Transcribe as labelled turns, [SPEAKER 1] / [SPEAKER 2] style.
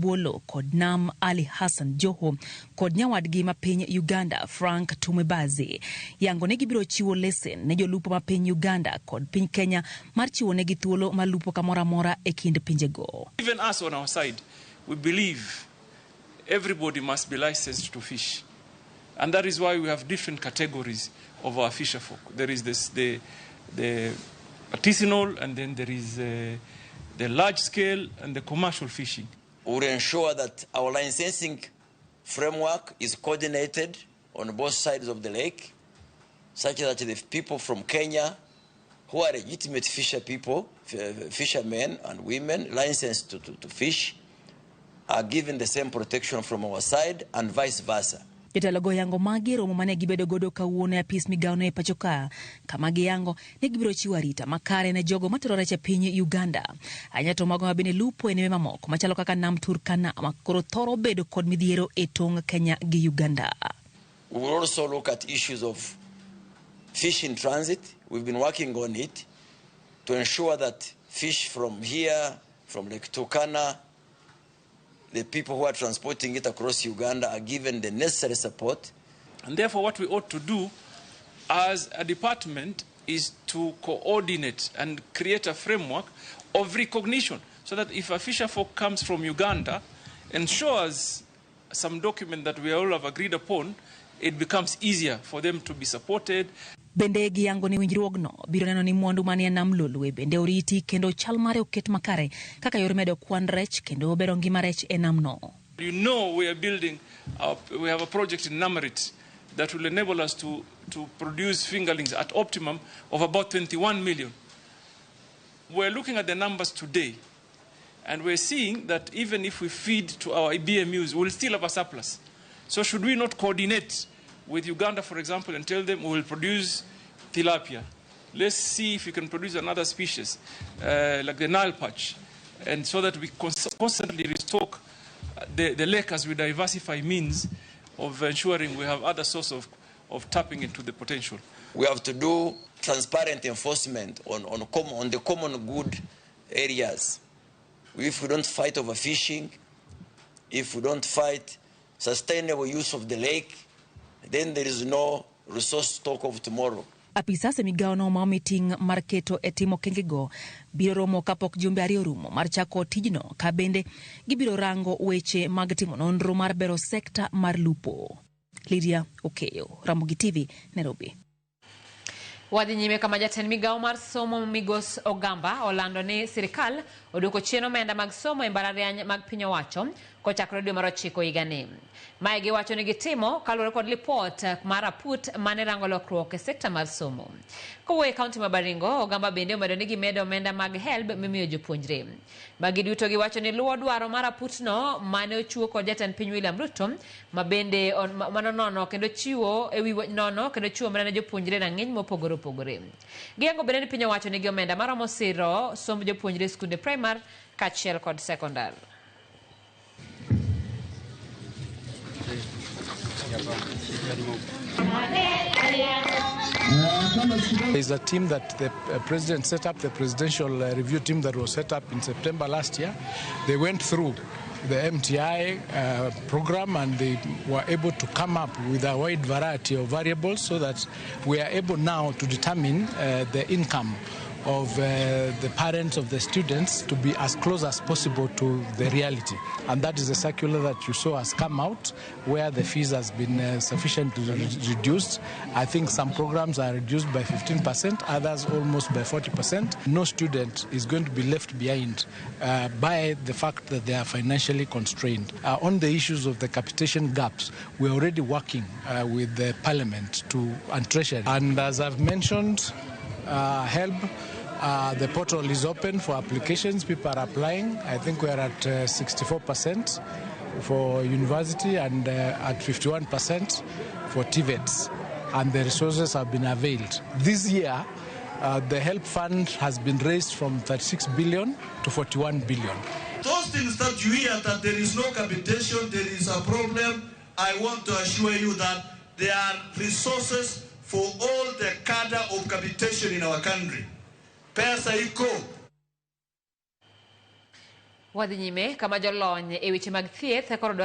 [SPEAKER 1] Obuolo kod Nam Ali Hassan Joho kod nyawadgi ma piny Uganda Frank Tumwebaze yango ne gibiro chiwo lesen ne jolupo ma piny Uganda kod piny Kenya mar chiwo negi thuolo mar lupo kamora mora e kind pinjego.
[SPEAKER 2] Even us on our side, we believe everybody must be licensed to fish. And that is why we have different categories of our fisher folk. There is the artisanal, and then there is the large scale and the commercial fishing.
[SPEAKER 3] We will ensure that our licensing framework is coordinated on both sides of the lake, such that the people from Kenya who are legitimate fishermen and women licensed to fish, are given the same protection from our side and vice versa.
[SPEAKER 1] Jotelo yango magi romo mane gibedo godo kawuono e apis migawo no e pachoka kama giyango ne gibiro chiwo arita makare ne jogo matero rech e piny Uganda. Anyato mago mabende lupo e neme mamoko machalo kaka Nam Turkana makoro thoro bedo kod midhiero e tong Kenya gi Uganda.
[SPEAKER 3] We will also look at issues of fish in transit. We've been working on it to ensure that fish from here, from Lake Turkana, the people who are transporting it across Uganda are given the necessary support.
[SPEAKER 2] And therefore what we ought to do as a department is to coordinate and create a framework of recognition so that if a fisher folk comes from Uganda and shows some document that we all have agreed upon, it becomes easier for them to be supported.
[SPEAKER 1] Bende giyango ni winjruogno biro neno ni mwandu manie nam lolwe bende oriti kendo chal mare oket makare kaka yor medo kwan rech kendo bero ngima rech e namno.
[SPEAKER 2] You know, we have a project in Namarit that will enable us to produce fingerlings at optimum of about 21 million. We're looking at the numbers today and we're seeing that even if we feed to our BMUs, we'll still have a surplus. So should we not coordinate with Uganda, for example, and tell them we will produce tilapia. Let's see if we can produce another species, like the Nile perch, and so that we constantly restock the lake as we diversify means of ensuring we have other source of tapping into the potential.
[SPEAKER 3] We have to do transparent enforcement on the common good areas. If we don't fight overfishing, if we don't fight sustainable use of the lake, then there is no resource stock of tomorrow.
[SPEAKER 1] Apisa migawo no ma meeting mar keto e timo kengego biro romo kapok jumbe ariyo rumo mar chako tijno ka bende gibiro rango weche mag timo nonro mar bero sekta mar lupo. Lydia Okeyo, Ramogi TV, Nairobi.
[SPEAKER 4] Wadhi nyime kama jatend migawo mar somo Migos Ogamba olando ni sirkal oduoko chien omenda mag somo e mbalariany mag piny owacho kochakore dwe mar 9 higani. Mae giwacho ni gitimo kaluwore kod lipot mar raput mane rango lokruok e sekta mar somo. Kowuok e kaunti ma Baringo, Ogamba bende omedo ni gimedo omenda mag HELB mimiyo jopuonjre. Magi duto giwacho ni luwo dwaro mar raputno mane ochiwo kod jatend piny William Ruto ma bende manono kendo chiwo ewi nono kendo chiwo omenda ne jopuonjre na ng'eny mopogore opogore. Giyango bende ni piny owacho ni gi omenda maromo siro somb jopuonjre skunde primar kaachiel kod sekondar.
[SPEAKER 5] There's a team that the president set up, the presidential review team that was set up in September last year. They went through the MTI program and they were able to come up with a wide variety of variables so that we are able now to determine the income of the parents of the students to be as close as possible to the reality. And that is a circular that you saw has come out where the fees has been sufficiently reduced. I think some programs are reduced by 15%, others almost by 40%. No student is going to be left behind by the fact that they are financially constrained. On the issues of the capitation gaps, we're already working with the Parliament and Treasury. And as I've mentioned, HELB, the portal is open for applications. People are applying. I think we're at 64% for university and at 51% for TVETs. And the resources have been availed. This year, the HELP fund has been raised from 36 billion to 41 billion.
[SPEAKER 6] Those things that you hear that there is no capitation, there is a problem, I want to assure you that there are resources for all the cadre of capitation in our country. Pesa iko.
[SPEAKER 4] Wadhi nyime kama jolony e weche mag thieth koro dwaro